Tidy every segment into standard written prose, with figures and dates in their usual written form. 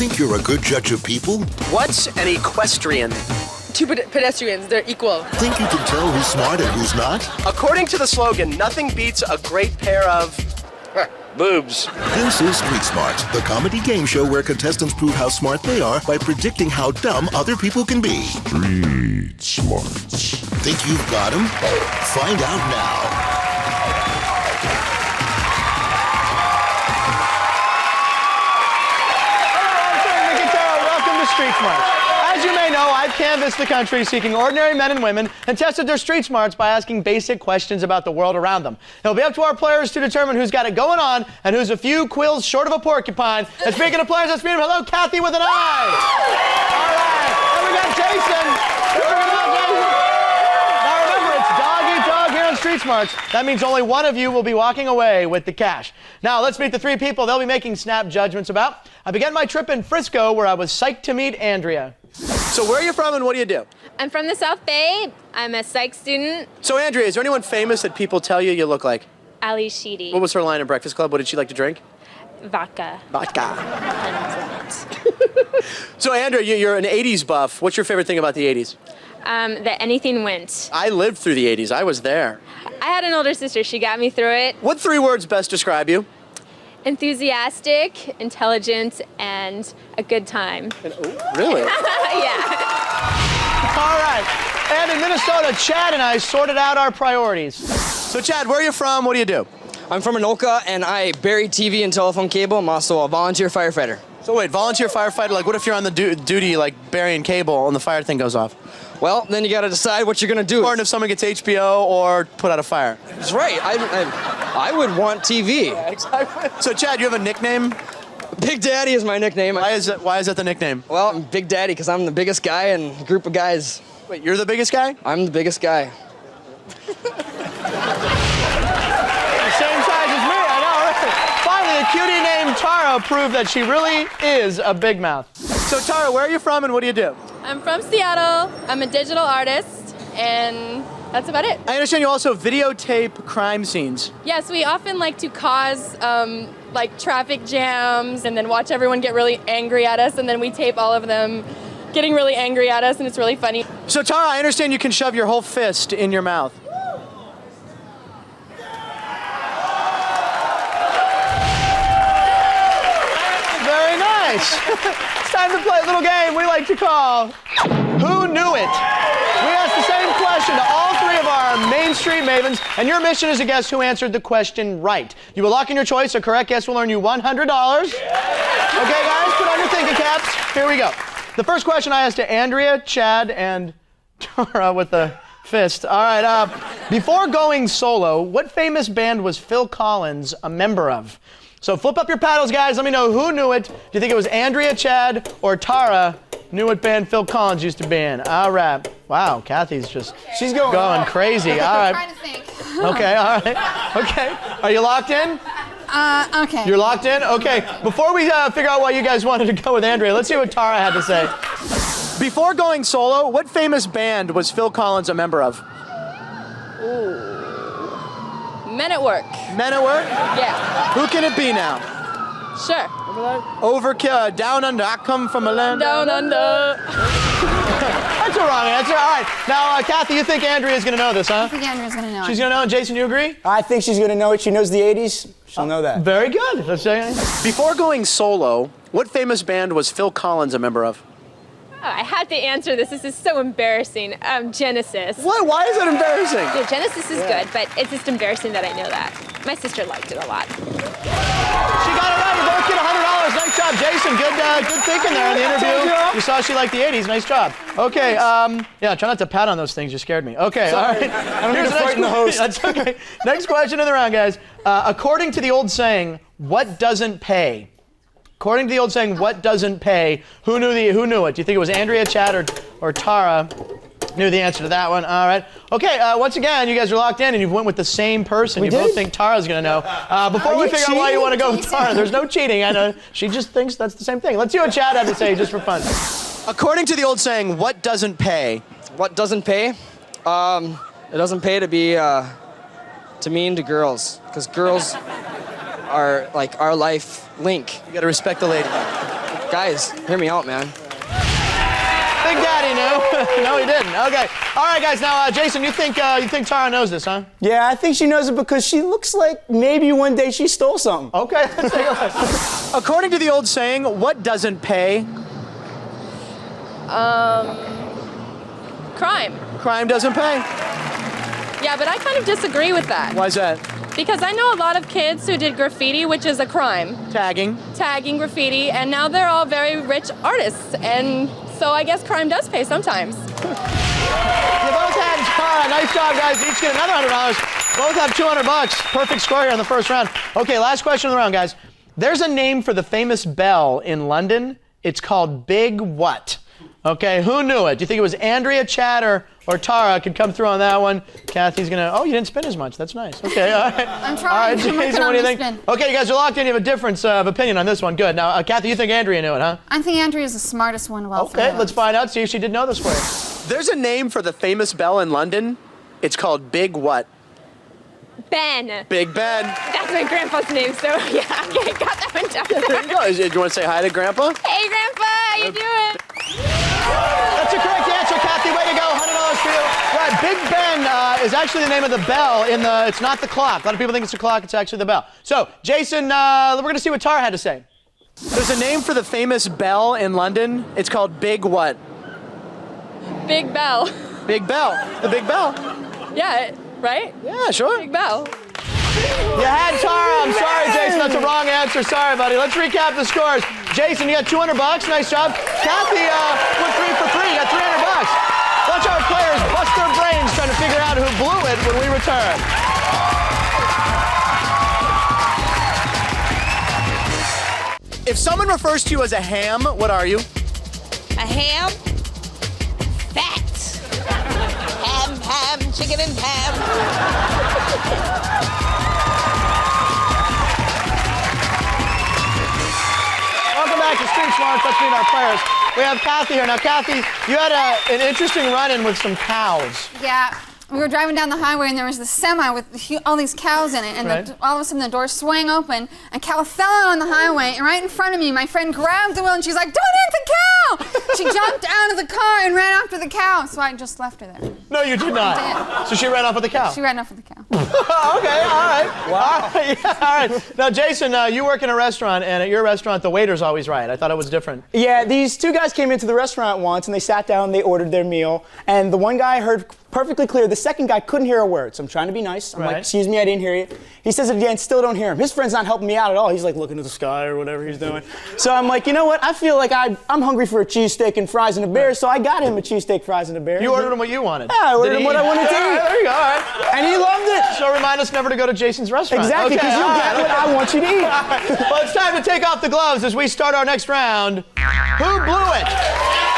Think you're a good judge of people? What's an equestrian? Two pedestrians, they're equal. Think you can tell who's smart and who's not? According to the slogan, nothing beats a great pair of... boobs. This is Street Smarts, the comedy game show where contestants prove how smart they are by predicting how dumb other people can be. Street Smarts. Think you've got them? Find out now. Street Smarts. As you may know, I've canvassed the country seeking ordinary men and women and tested their street smarts by asking basic questions about the world around them. It'll be up to our players to determine who's got it going on and who's a few quills short of a porcupine. And speaking of players, let's meet him. Hello, Kathi with an I. All right. And we got Jason. Now remember, it's dog eat dog here on Street Smarts. That means only one of you will be walking away with the cash. Now let's meet the three people they'll be making snap judgments about. I began my trip in Frisco, where I was psyched to meet Andrea. So where are you from and what do you do? I'm from the South Bay. I'm a psych student. So Andrea, is there anyone famous that people tell you look like? Ali Sheedy. What was her line in Breakfast Club? What did she like to drink? Vodka. Vodka. Tons of it. So Andrea, you're an 80s buff. What's your favorite thing about the 80s? That anything went. I lived through the 80s. I was there. I had an older sister. She got me through it. What three words best describe you? Enthusiastic, intelligent, and a good time. Really? Yeah. All right. And in Minnesota, Chad and I sorted out our priorities. So Chad, where are you from? What do you do? I'm from Anoka, and I bury TV and telephone cable. I'm also a volunteer firefighter. So wait, volunteer firefighter, like what if you're on the duty, like burying cable and the fire thing goes off? Well, then you gotta decide what you're gonna do. Or if someone gets HBO or put out a fire. That's right, I would want TV. Yeah, exactly. So Chad, you have a nickname? Big Daddy is my nickname. Why is that the nickname? Well, I'm Big Daddy because I'm the biggest guy in a group of guys. Wait, you're the biggest guy? I'm the biggest guy. Same size as me, I know, right? Finally, a cutie named Tara proved that she really is a big mouth. So Tara, where are you from and what do you do? I'm from Seattle. I'm a digital artist, and that's about it. I understand you also videotape crime scenes. Yes, we often like to cause like traffic jams and then watch everyone get really angry at us, and then we tape all of them getting really angry at us, and it's really funny. So Tara, I understand you can shove your whole fist in your mouth. Very nice. It's time to play a little game we like to call Who Knew It? We asked the same question to all three of our Main Street mavens, and your mission is to guess who answered the question right. You will lock in your choice. A correct guess will earn you $100. Okay, guys, put on your thinking caps. Here we go. The first question I asked to Andrea, Chad, and Tara with the fist. All right, before going solo, what famous band was Phil Collins a member of? So flip up your paddles, guys. Let me know who knew it. Do you think it was Andrea, Chad, or Tara knew what band Phil Collins used to be in? All right. Wow, Kathy's just going crazy. All right. I'm trying to think. Okay, all right. Okay. Are you locked in? Okay. You're locked in? Okay. Before we figure out why you guys wanted to go with Andrea, let's see what Tara had to say. Before going solo, what famous band was Phil Collins a member of? Ooh. Men at Work. Men at Work? Yeah. Who can it be now? Sure. Overkill, Down Under, I come from a land. Down under. That's a wrong answer. All right. Now, Kathi, you think Andrea's going to know this, huh? I think Andrea's going to know. She's going to know. And Jason, you agree? I think she's going to know it. She knows the 80s. She'll know that. Very good. Let's say. Before going solo, what famous band was Phil Collins a member of? Oh, I had to answer this. This is so embarrassing. Genesis. What? Why is that embarrassing? Yeah, Genesis is good, but it's just embarrassing that I know that. My sister liked it a lot. She got it right. You both get $100. Nice job, Jason. Good thinking there in the interview. You saw she liked the 80s. Nice job. Okay. Yeah, try not to pat on those things. You scared me. Okay. All right. I don't need to frighten the host. That's okay. Next question in the round, guys. According to the old saying, what doesn't pay? According to the old saying, what doesn't pay? Who knew it? Do you think it was Andrea, Chad, or Tara? Knew the answer to that one. All right. Okay, once again, you guys are locked in and you went with the same person. You both think Tara's going to know. Before we figure out why you want to go with Tara, there's no cheating. I know. She just thinks that's the same thing. Let's see what Chad had to say just for fun. According to the old saying, what doesn't pay? What doesn't pay? It doesn't pay to be to mean to girls, because girls are like our life link. You got to respect the lady. Guys, hear me out, man. Big Daddy knew. No, he didn't. Okay. All right, guys. Now, Jason, you think Tara knows this, huh? Yeah, I think she knows it because she looks like maybe one day she stole something. Okay. Let's take a look. According to the old saying, what doesn't pay? Crime. Crime doesn't pay. Yeah, but I kind of disagree with that. Why's that? Because I know a lot of kids who did graffiti, which is a crime. Tagging. Tagging graffiti, and now they're all very rich artists, and so I guess crime does pay sometimes. You both had Tara. Nice job, guys. Each get another $100. Both have $200. Perfect score here in the first round. Okay, last question of the round, guys. There's a name for the famous bell in London. It's called Big What? Okay, who knew it? Do you think it was Andrea, Chad, or Tara could come through on that one? Kathy's gonna, oh, you didn't spin as much. That's nice. Okay, all right. I'm trying. All right, Jason, what do you think? Spin. Okay, you guys are locked in. You have a difference of opinion on this one. Good. Now, Kathy, you think Andrea knew it, huh? I think Andrea's the smartest one of all three. Okay, let's find out. See if she did know this for you. There's a name for the famous bell in London. It's called Big What? Ben. Big Ben. That's my grandpa's name, so yeah, I got that one down. There you go. Do you want to say hi to Grandpa? Hey, Grandpa, how you doing? That's a correct answer, Kathy. Way to go. $100 for you. Right, Big Ben is actually the name of the bell in the, it's not the clock. A lot of people think it's the clock. It's actually the bell. So, Jason, we're going to see what Tara had to say. There's a name for the famous bell in London. It's called Big What? Big Bell. Big Bell. The Big Bell. Yeah, right? Yeah, sure. Big Bell. You had Tara. I'm sorry, Jason. That's a wrong answer. Sorry, buddy. Let's recap the scores. Jason, you got $200. Nice job. Kathy went 3 for 3. You got $300. Watch our players bust their brains trying to figure out who blew it when we return. If someone refers to you as a ham, what are you? A ham? Fat. Ham, chicken and ham. Welcome back to Street Smarts. Let's meet our players. We have Kathy here. Now, Kathy, you had an interesting run-in with some cows. Yeah. We were driving down the highway and there was this semi with all these cows in it, and Right. all of a sudden the door swang open, and a cow fell out on the highway, and right in front of me, my friend grabbed the wheel and she's like, "Don't hit the cow!" She jumped out of the car and ran after the cow, so I just left her there. No, you did not. I So she ran off with the cow. She ran off with the cow. Okay, all right. Wow. All right, yeah, all right. Now, Jason, you work in a restaurant, and at your restaurant, the waiter's always right. I thought it was different. Yeah, these two guys came into the restaurant once and they sat down, they ordered their meal, and the one guy heard perfectly clear. The second guy couldn't hear a word, so I'm trying to be nice. I'm like, Right. "Excuse me, I didn't hear you." He says it again, still don't hear him. His friend's not helping me out at all. He's like looking at the sky or whatever he's doing. So I'm like, you know what? I feel like I'm hungry for a cheesesteak and fries and a beer, so I got him a cheesesteak, fries, and a bear. You ordered him what you wanted. Yeah, I ordered Did him he what I eat? wanted to All right, eat. there you go, all right. And he loved it. So remind us never to go to Jason's restaurant. Exactly, because Okay, you'll all get right, what okay. I want you to eat. All right. Well, it's time to take off the gloves as we start our next round. Who blew it?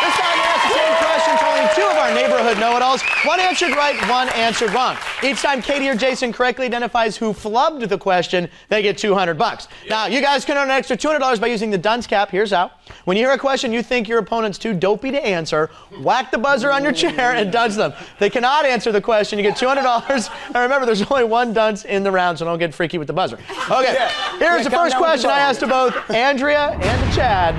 This time we ask the same question to only 2 of our neighborhood know-it-alls. One answered right, one answered wrong. Each time Katie or Jason correctly identifies who flubbed the question, they get $200. Now, you guys can earn an extra $200 by using the dunce cap. Here's how. When you hear a question you think your opponent's too dopey to answer, whack the buzzer on your chair and dunce them. If they cannot answer the question, you get $200. And remember, there's only one dunce in the round, so don't get freaky with the buzzer. Okay, here's the first question I asked to both Andrea and to Chad.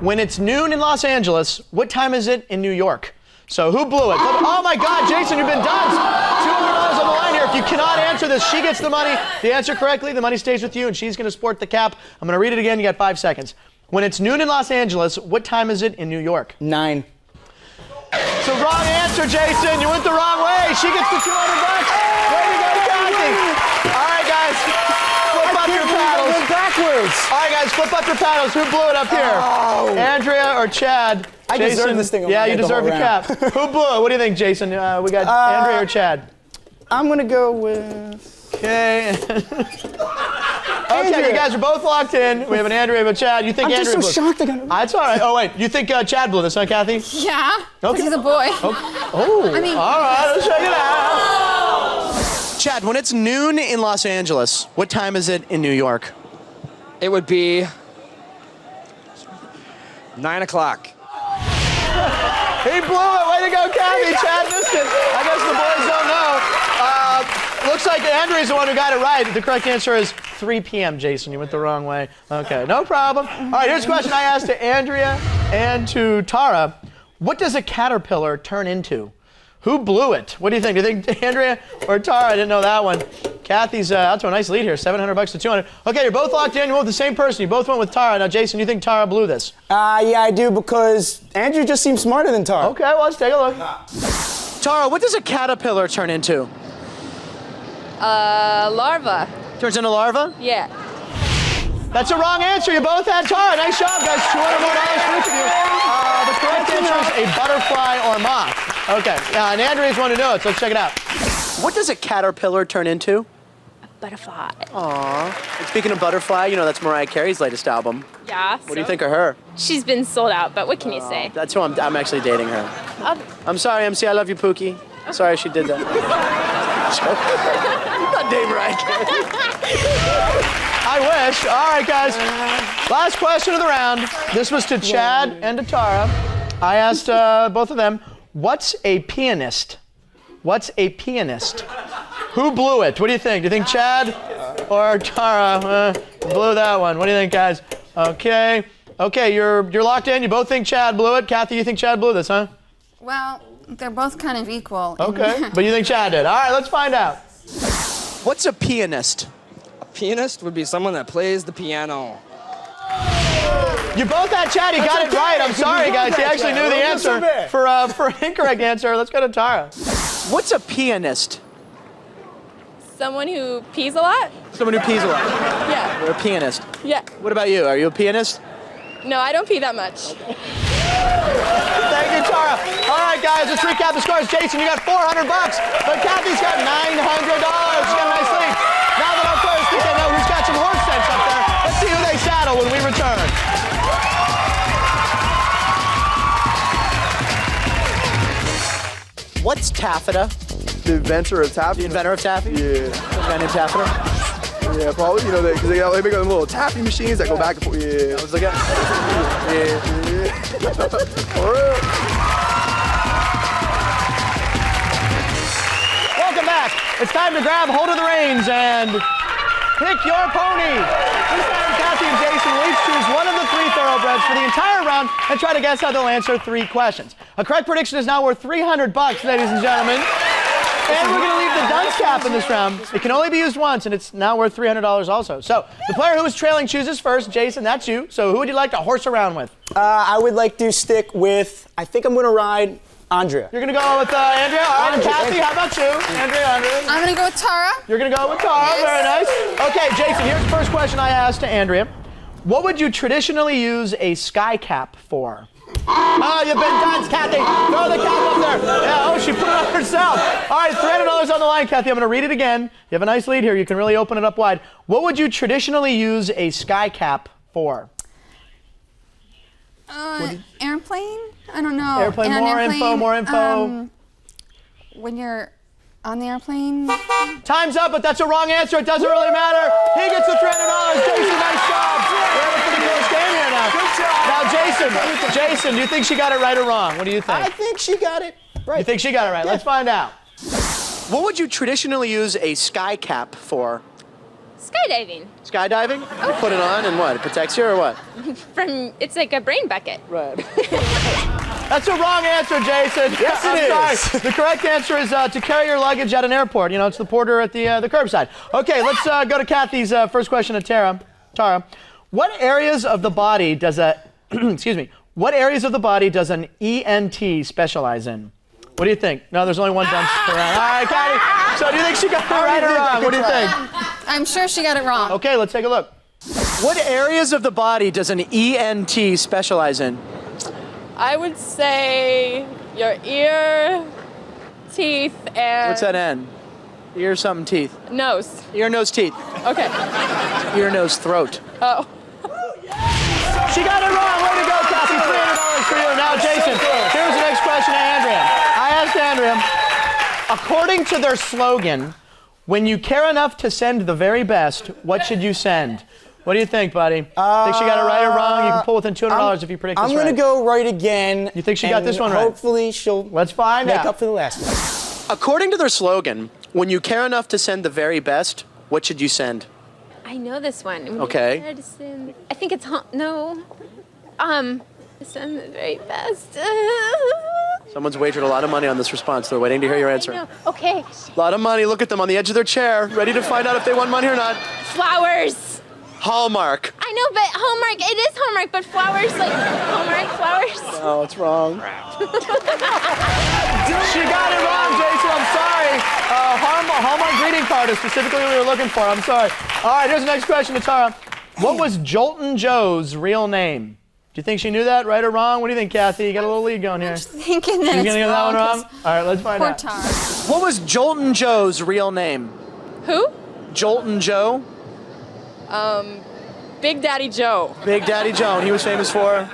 When it's noon in Los Angeles, what time is it in New York? So who blew it? Oh my God, Jason, you've been dunced. $200 on the line here. If you cannot answer this, she gets the money. If you answer correctly, the money stays with you, and she's going to sport the cap. I'm going to read it again. You got 5 seconds. When it's noon in Los Angeles, what time is it in New York? 9. So wrong answer, Jason. You went the wrong way. She gets the $200. Way to go, Kathy. All right, guys. Flip up your paddles. Backwards. All right, guys, flip up your paddles. Who blew it up here? Oh. Andrea or Chad? I Jason, deserve this thing on my Yeah, you head the deserve whole the cap. round. Who blew it? What do you think, Jason? We got Andrea or Chad? I'm going to go with... Okay. Okay, you guys are both locked in. We have an Andrea and a Chad. You think I'm Andrea just so blew shocked I got it. That's all right. Oh, wait. You think Chad blew this, huh, Kathy? Yeah, because Okay. he's a boy. Oh, I mean- all right. Let's check it out. Chad, when it's noon in Los Angeles, what time is it in New York? It would be 9 o'clock. He blew it. Way to go, Kathy. Chad missed it. I guess the boys don't know. Looks like Andrea's the one who got it right. The correct answer is 3 p.m., Jason. You went the wrong way. Okay, no problem. All right, here's a question I asked to Andrea and to Tara. What does a caterpillar turn into? Who blew it? What do you think? Do you think Andrea or Tara? I didn't know that one. Kathy's out to a nice lead here, $700 to 200. Okay, you're both locked in. You went with the same person. You both went with Tara. Now, Jason, you think Tara blew this? Yeah, I do, because Andrew just seems smarter than Tara. Okay, well, let's take a look. Tara, what does a caterpillar turn into? Larva. Turns into larva? Yeah. That's a wrong answer. You both had Tara. Nice job, guys. $200 more for each of you. The correct answer is a butterfly or moth. Okay, and Andrea's one to know it, so let's check it out. What does a caterpillar turn into? A butterfly. Aww. And speaking of butterfly, you know that's Mariah Carey's latest album. Yeah. What do you think of her? She's been sold out, but what can you say? That's who I'm actually dating her. I'm sorry, MC. I love you, Pookie. Sorry she did that. I'm not dating Mariah Carey. I wish. All right, guys. Last question of the round. This was to Chad and to Tara. I asked both of them, what's a pianist? What's a pianist? Who blew it? What do you think? Do you think Chad or Tara blew that one? What do you think, guys? Okay. Okay, you're locked in. You both think Chad blew it. Kathy, you think Chad blew this, huh? Well, they're both kind of equal. Okay, but you think Chad did. All right, let's find out. What's a pianist? A pianist would be someone that plays the piano. You both had Chad. He got it right. I'm sorry, guys. He actually knew the answer for an incorrect answer. Let's go to Tara. What's a pianist? Someone who pees a lot? Someone who pees a lot. Yeah. You're a pianist. Yeah. What about you? Are you a pianist? No, I don't pee that much. Thank you, Tara. All right, guys, let's recap the scores. Jason, you got $400, but Kathy's got $900. She got a nice lead. Now that our players think they know who's got some horse sense up there, let's see who they saddle when we return. What's taffeta? The inventor of taffy. The inventor of taffy? Yeah. Invented taffeta? Yeah, probably. You know, because they make them little taffy machines that go back and forth. Yeah. That was the guy. For real. Welcome back. It's time to grab hold of the reins and pick your pony. This time, Kathi and Jason will each choose one of the 3 thoroughbreds for the entire round and try to guess how they'll answer 3 questions. A correct prediction is now worth $300, ladies and gentlemen. And we're going to leave the dunce cap in this round. It can only be used once, and it's now worth $300 also. So the player who is trailing chooses first. Jason, that's you. So who would you like to horse around with? I would like to stick with, I think I'm going to ride Andrea. You're going to go with Andrea? All right, Kathi, how about you? Andrea. I'm going to go with Tara. You're going to go with Tara. Yes. Very nice. Okay, Jason, here's the first question I asked to Andrea. What would you traditionally use a sky cap for? Oh, you've been done, Kathi. Throw the cap up there. Yeah, she put it up herself. All right, $300 on the line, Kathi. I'm going to read it again. You have a nice lead here. You can really open it up wide. What would you traditionally use a sky cap for? Airplane? I don't know. Airplane, more info. When you're on the airplane. Time's up, but that's a wrong answer. It doesn't really matter. He gets the $300. Jason, nice job. We're having a pretty close game here now. Good job. Now, Jason, do you think she got it right or wrong? What do you think? I think she got it right. You think she got it right? Yeah. Let's find out. What would you traditionally use a sky cap for? Skydiving. Skydiving? You put it on and what? It protects you or what? It's like a brain bucket. Right. That's a wrong answer, Jason. Yes, it is. Sorry. The correct answer is to carry your luggage at an airport. You know, it's the porter at the curbside. Okay, let's go to Kathy's first question to Tara. What areas of the body does what areas of the body does an ENT specialize in? What do you think? No, there's only one dunce per round. All right, Kathi. So do you think she got it right or wrong? What do you think? I'm sure she got it wrong. Okay, let's take a look. What areas of the body does an ENT specialize in? I would say your ear, teeth, and... What's that N? Ear, something, teeth. Nose. Ear, nose, teeth. Okay. Ear, nose, throat. Oh. She got it wrong. Way to go, Kathi. $300 for you. Now, Jason, here's the next question to Andrea. I asked Andrea, according to their slogan, when you care enough to send the very best, what should you send? What do you think, buddy? Think she got it right or wrong? You can pull within $200 if you predict this right. I'm going to go right again. You think she got this one right? Hopefully she'll Let's find out. make up for the last one. According to their slogan, when you care enough to send the very best, what should you send? I I know this one. Okay. Medicine. I think it's no. Medicine is very fast. Someone's wagered a lot of money on this response. They're waiting to hear your answer. No. Okay. A lot of money. Look at them on the edge of their chair, ready to find out if they won money or not. Flowers. Hallmark. I know, but Hallmark. It is Hallmark, but flowers like Hallmark flowers. No, it's wrong. She got it wrong, Jason. I'm sorry. Hallmark greeting card is specifically what we were looking for. I'm sorry. All right, here's the next question to Tara. What was Jolton Joe's real name? Do you think she knew that, right or wrong? What do you think, Kathy? You got a little lead going here. I'm just thinking that You're it's gonna get that one wrong, wrong? All right, let's find Poor out. Tara. What was Jolton Joe's real name? Who? Jolton Joe? Big Daddy Joe. Big Daddy Joe. And he was famous for?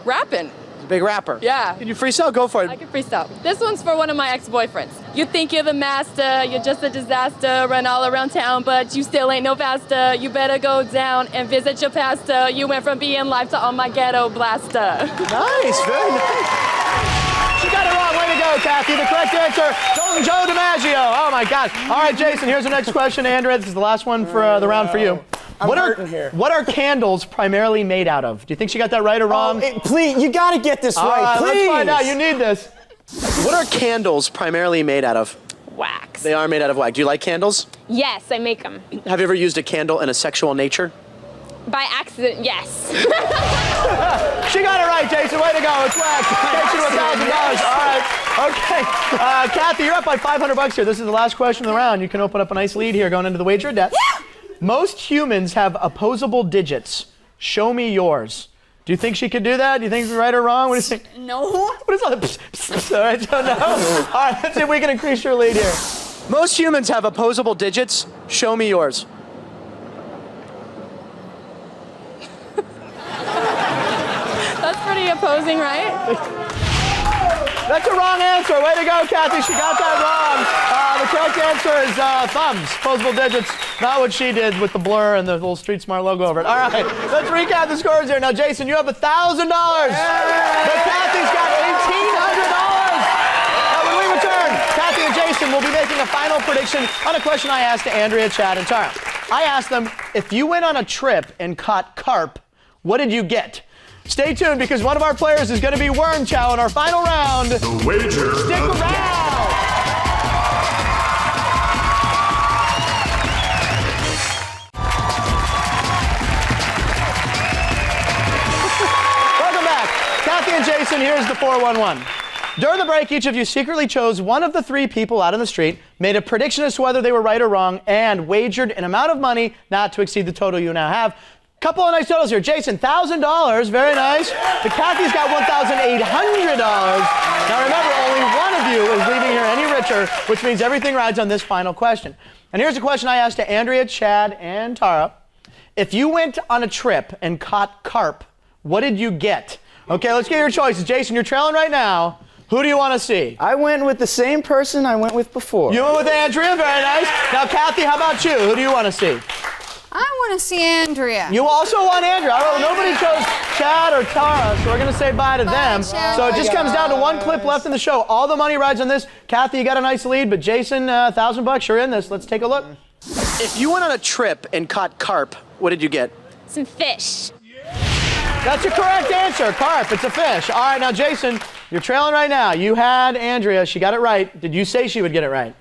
Rapping. A big rapper. Yeah. Can you freestyle? Go for it. I can freestyle. This one's for one of my ex-boyfriends. You think you're the master, you're just a disaster, run all around town, but you still ain't no faster. You better go down and visit your pastor. You went from being live to on my ghetto blaster. Nice, very nice. She got it wrong. Way to go, Kathy. The correct answer, Jolton Joe DiMaggio. Oh, my God. All right, Jason, here's the next question. Andrea, this is the last one for the round for you. What are candles primarily made out of? Do you think she got that right or wrong? Please, you got to get this right. Please. Let's find out. You need this. What are candles primarily made out of? Wax. They are made out of wax. Do you like candles? Yes, I make them. Have you ever used a candle in a sexual nature? By accident, yes. She got it right, Jason. Way to go. It's wax. Takes you to $1,000. All right. Okay. Kathy, you're up by $500 here. This is the last question of the round. You can open up a nice lead here going into the wager debt. Yeah. Most humans have opposable digits. Show me yours. Do you think she could do that? Do you think it's right or wrong? What do you think? No. What is all that? All right, so no. All right, let's see if we can increase your lead here. Most humans have opposable digits. Show me yours. That's pretty opposing, right? That's a wrong answer. Way to go, Kathy. She got that wrong. The correct answer is thumbs, opposable digits. Not what she did with the blur and the little Street Smart logo over it. All right, let's recap the scores here. Now, Jason, you have $1,000. But Kathy's got $1,800. Now, when we return, Kathi and Jason will be making a final prediction on a question I asked to Andrea, Chad, and Tara. I asked them, if you went on a trip and caught carp, what did you get? Stay tuned because one of our players is going to be Worm Chow in our final round. The wager. Stick around. Welcome back. Kathi and Jason, here's the 411. During the break, each of you secretly chose one of the three people out on the street, made a prediction as to whether they were right or wrong, and wagered an amount of money not to exceed the total you now have. Couple of nice totals here. Jason, $1,000. Very nice. The Kathy's got $1,800. Now remember, only one of you is leaving here any richer, which means everything rides on this final question. And here's a question I asked to Andrea, Chad, and Tara. If you went on a trip and caught carp, what did you get? Okay, let's get your choices. Jason, you're trailing right now. Who do you want to see? I went with the same person I went with before. You went with Andrea. Very nice. Now, Kathy, how about you? Who do you want to see? I want to see Andrea. You also want Andrea. I don't know, nobody chose Chad or Tara, so we're going to say bye to them. Chad. So it just comes down to one clip left in the show. All the money rides on this. Kathy, you got a nice lead, but Jason, $1,000, you're in this. Let's take a look. If you went on a trip and caught carp, what did you get? Some fish. That's a correct answer. Carp, it's a fish. All right, now, Jason, you're trailing right now. You had Andrea. She got it right. Did you say she would get it right?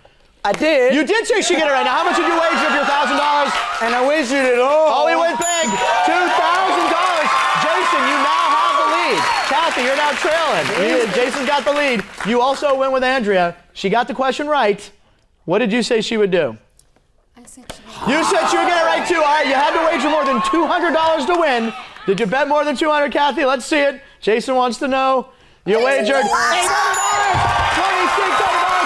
I did. You did say she got it right. Now, how much did you wager of your $1,000? And I wagered it all. Oh, he went big. $2,000. Jason, you now have the lead. Kathy, you're now trailing. Jason's got the lead. You also went with Andrea. She got the question right. What did you say she would do? I said You said she would get it right, too. All right, you had to wager more than $200 to win. Did you bet more than $200, Kathy? Let's see it. Jason wants to know. You wagered $800. $2,600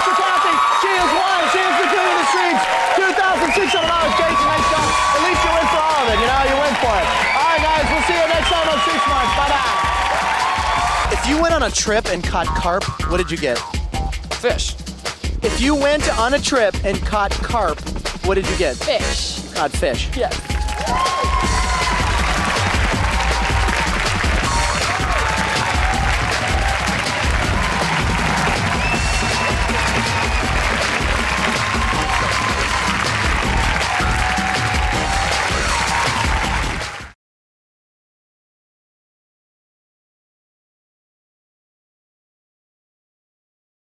for Kathy. She has won. She is the queen of the streets. $2,600. Jason, nice job. At least you win for all of it. You know, you win for it. All right, guys, we'll see you next time on Street Smarts. Bye-bye. If you went on a trip and caught carp, what did you get? Fish. If you went on a trip and caught carp, what did you get? Fish. Caught fish. Yes.